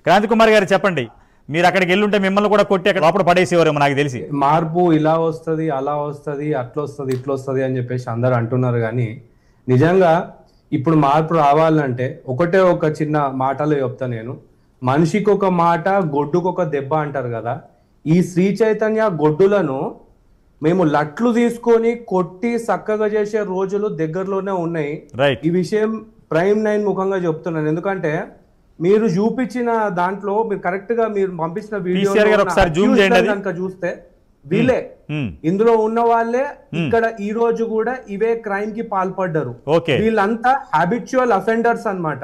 క్రాంతి కుమార్ గారు చెప్పండి, మీరు అక్కడికి వెళ్ళుంటే మిమ్మల్ని కూడా కొట్టి అక్కడ లోపల పడేసేవారేమో నాకు తెలిసి. మార్పు ఇలా వస్తుంది, అలా వస్తుంది, అట్లా వస్తుంది, ఇట్లా వస్తుంది అని చెప్పేసి అందరు అంటున్నారు. కానీ నిజంగా ఇప్పుడు మార్పు రావాలంటే ఒకటే ఒక చిన్న మాటలో చెప్తా నేను. మనిషికి ఒక మాట, గొడ్డుకు ఒక దెబ్బ అంటారు కదా. ఈ శ్రీ చైతన్య గొడ్డులను మేము లట్లు తీసుకొని కొట్టి చక్కగా చేసే రోజులు దగ్గరలోనే ఉన్నాయి. ఈ విషయం ప్రైమ్ 9 ముఖంగా చెప్తున్నాను. ఎందుకంటే మీరు చూపించిన దాంట్లో మీరు కరెక్ట్ గా మీరు పంపించిన వీడియో కనుక చూస్తే వీళ్ళే ఇందులో ఉన్న వాళ్ళే ఇక్కడ ఈ రోజు కూడా ఇవే క్రైమ్ కి పాల్పడ్డారు. వీళ్ళంతా హ్యాబిచువల్ అఫెండర్స్ అన్నమాట.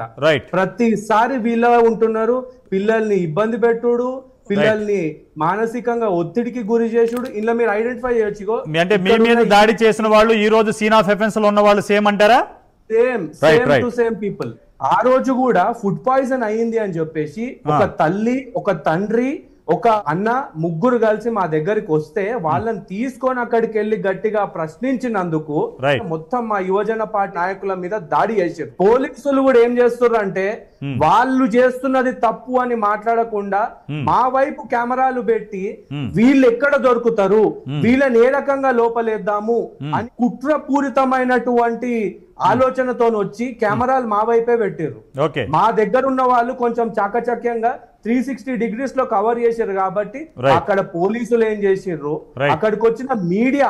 ప్రతిసారి వీళ్ళ ఉంటున్నారు. పిల్లల్ని ఇబ్బంది పెట్టుడు, పిల్లల్ని మానసికంగా ఒత్తిడికి గురి చేసుడు. ఇలా మీరు ఐడెంటిఫై చేయొచ్చు. అంటే మీ మీద దాడి చేసిన వాళ్ళు ఈ రోజు సీన్ ఆఫ్ ఎఫెన్స్ లో ఉన్న వాళ్ళు సేమ్ అంటారా? Same people. ఆ రోజు కూడా ఫుడ్ పాయిజన్ అయ్యింది అని చెప్పేసి ఒక తల్లి, ఒక తండ్రి, ఒక అన్న, ముగ్గురు కలిసి మా దగ్గరికి వస్తే వాళ్ళని తీసుకొని అక్కడికి వెళ్ళి గట్టిగా ప్రశ్నించినందుకు మొత్తం మా యువజన పార్టీ నాయకుల మీద దాడి చేశారు. పోలీసులు కూడా ఏం చేస్తున్నారు అంటే వాళ్ళు చేస్తున్నది తప్పు అని మాట్లాడకుండా మా వైపు కెమెరాలు పెట్టి వీళ్ళు ఎక్కడ దొరుకుతారు, వీళ్ళని ఏ రకంగా లోపలేద్దాము అని కుట్రపూరితమైనటువంటి ఆలోచనతో వచ్చి కెమెరాలు మా వైపే పెట్టారు. మా దగ్గర ఉన్న వాళ్ళు కొంచెం చాకచక్యంగా 360 డిగ్రీస్ లో కవర్ చేశారు. కాబట్టి అక్కడ పోలీసులు ఏం చేసిర్రు, అక్కడికి వచ్చిన మీడియా,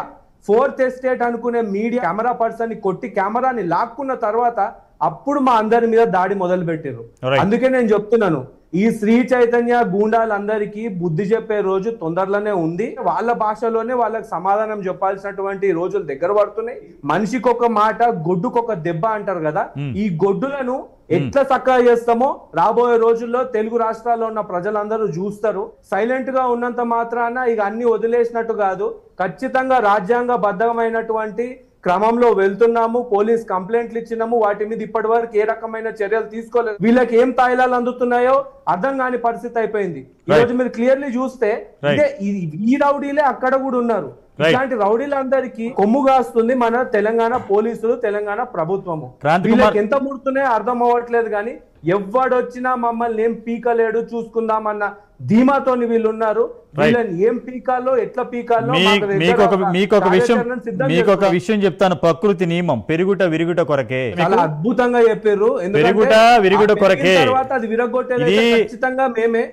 4th ఎస్టేట్ అనుకునే మీడియా కెమెరా పర్సన్ ని కొట్టి కెమెరాని లాక్కున్న తర్వాత అప్పుడు మా అందరి మీద దాడి మొదలు పెట్టారు. అందుకే నేను చెప్తున్నాను, ఈ శ్రీ చైతన్య గూండాలందరికీ బుద్ధి చెప్పే రోజు తొందరలోనే ఉంది. వాళ్ళ భాషలోనే వాళ్ళకి సమాధానం చెప్పాల్సినటువంటి రోజులు దగ్గర పడుతున్నాయి. మనిషికి ఒక మాట, గొడ్డుకొక దెబ్బ అంటారు కదా. ఈ గొడ్డులను ఎట్లా చక్కగా చేస్తామో రాబోయే రోజుల్లో తెలుగు రాష్ట్రాల్లో ఉన్న ప్రజలందరూ చూస్తారు. సైలెంట్ గా ఉన్నంత మాత్రాన ఇక అన్ని వదిలేసినట్టు కాదు. ఖచ్చితంగా రాజ్యాంగ బద్ధమైనటువంటి క్రమంలో వెళ్తున్నాము. పోలీస్ కంప్లైంట్లు ఇచ్చినాము. వాటి మీద ఇప్పటి వరకు ఏ రకమైన చర్యలు తీసుకోలేదు. వీళ్ళకి ఏం తాయిలాలు అందుతున్నాయో అర్థం కాని పరిస్థితి అయిపోయింది. ఈ రోజు మీరు క్లియర్లీ చూస్తే ఇదే ఈ రౌడీలే అక్కడ కూడా ఉన్నారు. ఇలాంటి రౌడీలందరికీ కొమ్ము కాస్తుంది మన తెలంగాణ పోలీసులు, తెలంగాణ ప్రభుత్వము. వీళ్ళకి ఎంత ముడుతున్నాయో అర్థం అవ్వట్లేదు. కానీ ఎవడొచ్చినా మమ్మల్ని ఏం పీకలేడు, చూసుకుందామన్న ధీమాతోని వీళ్ళు ఉన్నారు. వీళ్ళని ఏం పీకాలో, ఎట్లా పీకాలో మీకొక విషయం చెప్తాను. ప్రకృతి నియమం పెరుగుట విరుగుట కొరకే. చాలా అద్భుతంగా చెప్పారు. పెరుగుట విరుగుట కొరకే. తర్వాత అది విరగొట్టేది ఖచ్చితంగా మేమే,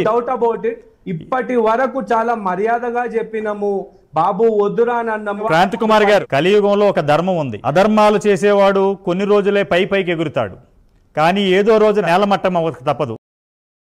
డౌట్ అబౌట్ ఇట్. ఇప్పటి వరకు చాలా మర్యాదగా చెప్పినాము, బాబు వద్దురా అని అన్నాము. క్రాంతి కుమార్ గారు, కలియుగంలో ఒక ధర్మం ఉంది. అధర్మాలు చేసేవాడు కొన్ని రోజులే పైకి ఎగురుతాడు, కానీ ఏదో రోజు నేలమట్టం అవ్వక తప్పదు.